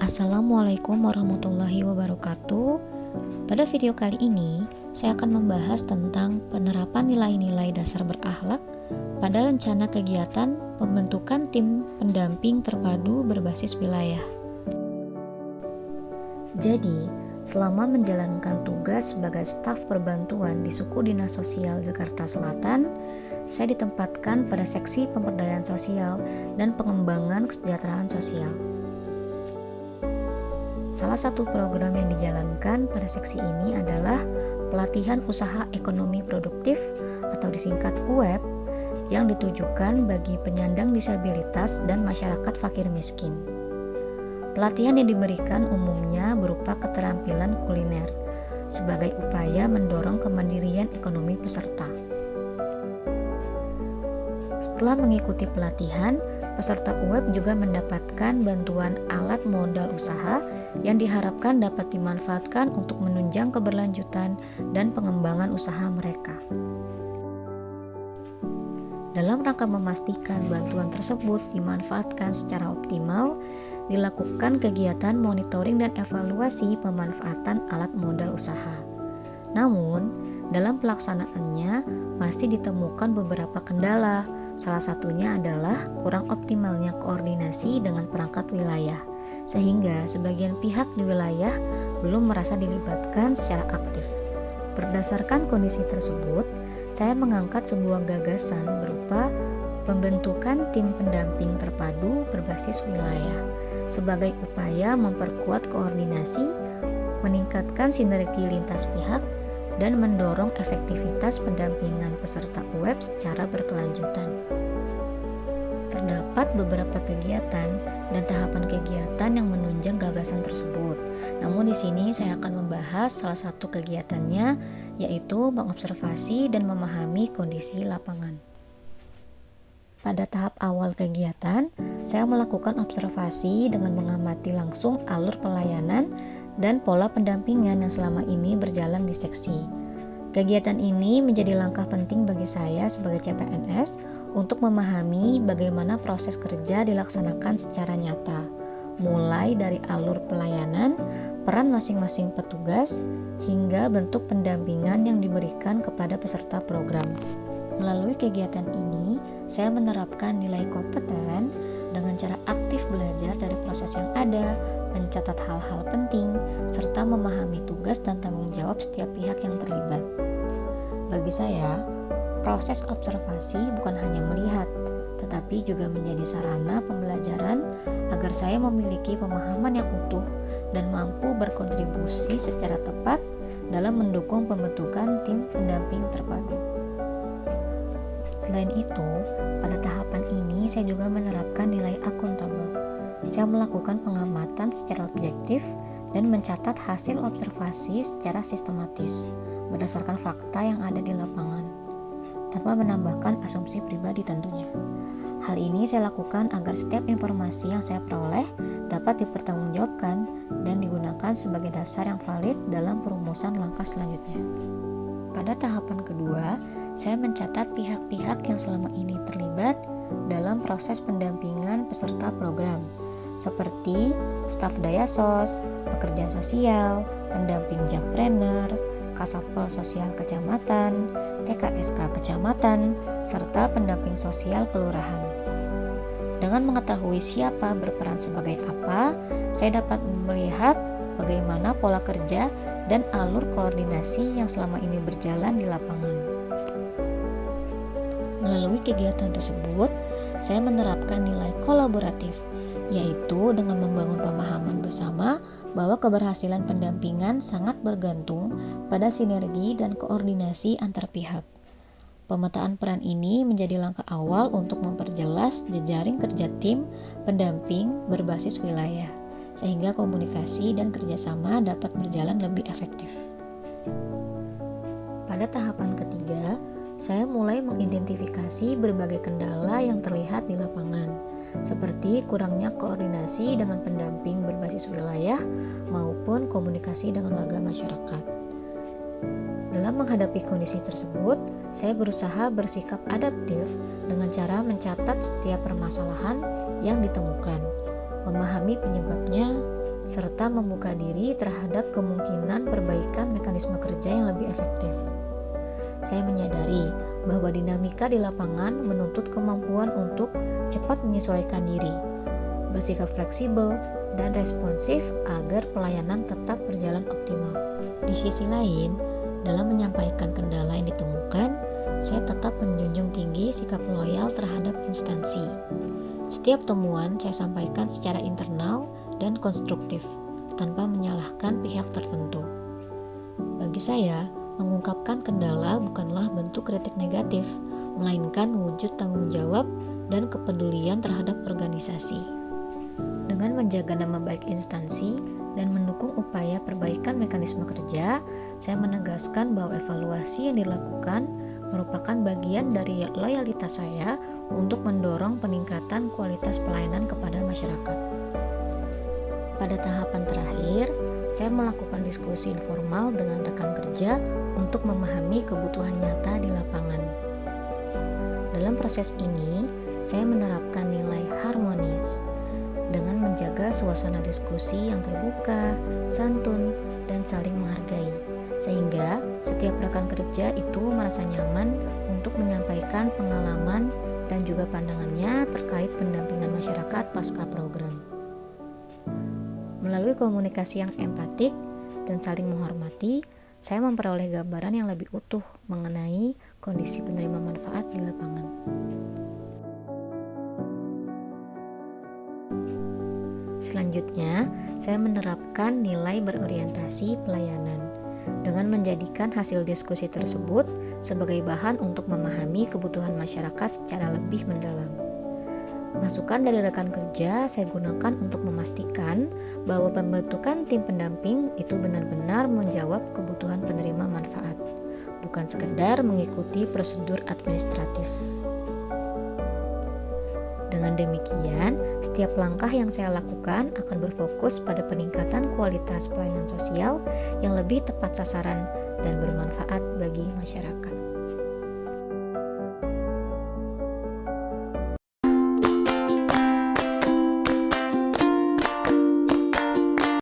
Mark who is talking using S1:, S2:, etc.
S1: Assalamualaikum warahmatullahi wabarakatuh. Pada video kali ini, saya akan membahas tentang penerapan nilai-nilai dasar berakhlak pada rencana kegiatan pembentukan tim pendamping terpadu berbasis wilayah. Jadi, selama menjalankan tugas sebagai staf perbantuan di Suku Dinas Sosial Jakarta Selatan, saya ditempatkan pada seksi pemberdayaan sosial dan pengembangan kesejahteraan sosial. Salah satu program yang dijalankan pada seksi ini adalah pelatihan usaha ekonomi produktif atau disingkat UEP yang ditujukan bagi penyandang disabilitas dan masyarakat fakir miskin. Pelatihan yang diberikan umumnya berupa keterampilan kuliner sebagai upaya mendorong kemandirian ekonomi peserta. Setelah mengikuti pelatihan, peserta UEP juga mendapatkan bantuan alat modal usaha yang diharapkan dapat dimanfaatkan untuk menunjang keberlanjutan dan pengembangan usaha mereka. Dalam rangka memastikan bantuan tersebut dimanfaatkan secara optimal, dilakukan kegiatan monitoring dan evaluasi pemanfaatan alat modal usaha. Namun, dalam pelaksanaannya masih ditemukan beberapa kendala. Salah satunya adalah kurang optimalnya koordinasi dengan perangkat wilayah, sehingga sebagian pihak di wilayah belum merasa dilibatkan secara aktif. Berdasarkan kondisi tersebut, saya mengangkat sebuah gagasan berupa pembentukan tim pendamping terpadu berbasis wilayah sebagai upaya memperkuat koordinasi, meningkatkan sinergi lintas pihak, dan mendorong efektivitas pendampingan peserta UEP secara berkelanjutan. Terdapat beberapa kegiatan dan tahapan kegiatan yang menunjang gagasan tersebut. Namun di sini saya akan membahas salah satu kegiatannya, yaitu mengobservasi dan memahami kondisi lapangan. Pada tahap awal kegiatan, saya melakukan observasi dengan mengamati langsung alur pelayanan dan pola pendampingan yang selama ini berjalan di seksi. Kegiatan ini menjadi langkah penting bagi saya sebagai CPNS untuk memahami bagaimana proses kerja dilaksanakan secara nyata, mulai dari alur pelayanan, peran masing-masing petugas, hingga bentuk pendampingan yang diberikan kepada peserta program. Melalui kegiatan ini, saya menerapkan nilai kompeten dengan cara aktif belajar dari proses yang ada, mencatat hal-hal penting, serta memahami tugas dan tanggung jawab setiap pihak yang terlibat. Bagi saya, proses observasi bukan hanya melihat, tetapi juga menjadi sarana pembelajaran agar saya memiliki pemahaman yang utuh dan mampu berkontribusi secara tepat dalam mendukung pembentukan tim pendamping terpadu. Selain itu, pada tahapan ini saya juga menerapkan nilai akuntabel. Saya melakukan pengamatan secara objektif dan mencatat hasil observasi secara sistematis berdasarkan fakta yang ada di lapangan, tanpa menambahkan asumsi pribadi tentunya. Hal ini saya lakukan agar setiap informasi yang saya peroleh dapat dipertanggungjawabkan dan digunakan sebagai dasar yang valid dalam perumusan langkah selanjutnya. Pada tahapan kedua, saya mencatat pihak-pihak yang selama ini terlibat dalam proses pendampingan peserta program, seperti staf Dayasos, pekerja sosial, pendamping jakpreneur, kasatpol sosial kecamatan, TKSK kecamatan, serta pendamping sosial kelurahan. Dengan mengetahui siapa berperan sebagai apa, saya dapat melihat bagaimana pola kerja dan alur koordinasi yang selama ini berjalan di lapangan. Melalui kegiatan tersebut, saya menerapkan nilai kolaboratif, yaitu dengan membangun pemahaman bersama bahwa keberhasilan pendampingan sangat bergantung pada sinergi dan koordinasi antar pihak. Pemetaan peran ini menjadi langkah awal untuk memperjelas jejaring kerja tim pendamping berbasis wilayah, sehingga komunikasi dan kerjasama dapat berjalan lebih efektif. Pada tahapan ketiga, saya mulai mengidentifikasi berbagai kendala yang terlihat di lapangan, seperti kurangnya koordinasi dengan pendamping berbasis wilayah maupun komunikasi dengan warga masyarakat. Dalam menghadapi kondisi tersebut, saya berusaha bersikap adaptif dengan cara mencatat setiap permasalahan yang ditemukan, memahami penyebabnya, serta membuka diri terhadap kemungkinan perbaikan mekanisme kerja yang lebih efektif. Saya menyadari bahwa dinamika di lapangan menuntut kemampuan untuk cepat menyesuaikan diri, bersikap fleksibel, dan responsif agar pelayanan tetap berjalan optimal. Di sisi lain, dalam menyampaikan kendala yang ditemukan, saya tetap menjunjung tinggi sikap loyal terhadap instansi. Setiap temuan saya sampaikan secara internal dan konstruktif, tanpa menyalahkan pihak tertentu. Bagi saya, mengungkapkan kendala bukanlah bentuk kritik negatif, melainkan wujud tanggung jawab dan kepedulian terhadap organisasi. Dengan menjaga nama baik instansi dan mendukung upaya perbaikan mekanisme kerja, saya menegaskan bahwa evaluasi yang dilakukan merupakan bagian dari loyalitas saya untuk mendorong peningkatan kualitas pelayanan kepada masyarakat. Pada tahapan terakhir, saya melakukan diskusi informal dengan rekan kerja untuk memahami kebutuhan nyata di lapangan. Dalam proses ini, saya menerapkan nilai harmonis dengan menjaga suasana diskusi yang terbuka, santun, dan saling menghargai, sehingga setiap rekan kerja itu merasa nyaman untuk menyampaikan pengalaman dan juga pandangannya terkait pendampingan masyarakat pasca program. Melalui komunikasi yang empatik dan saling menghormati, saya memperoleh gambaran yang lebih utuh mengenai kondisi penerima manfaat di lapangan. Selanjutnya, saya menerapkan nilai berorientasi pelayanan dengan menjadikan hasil diskusi tersebut sebagai bahan untuk memahami kebutuhan masyarakat secara lebih mendalam. Masukan dari rekan kerja saya gunakan untuk memastikan bahwa pembentukan tim pendamping itu benar-benar menjawab kebutuhan penerima manfaat, bukan sekedar mengikuti prosedur administratif. Dengan demikian, setiap langkah yang saya lakukan akan berfokus pada peningkatan kualitas pelayanan sosial yang lebih tepat sasaran dan bermanfaat bagi masyarakat.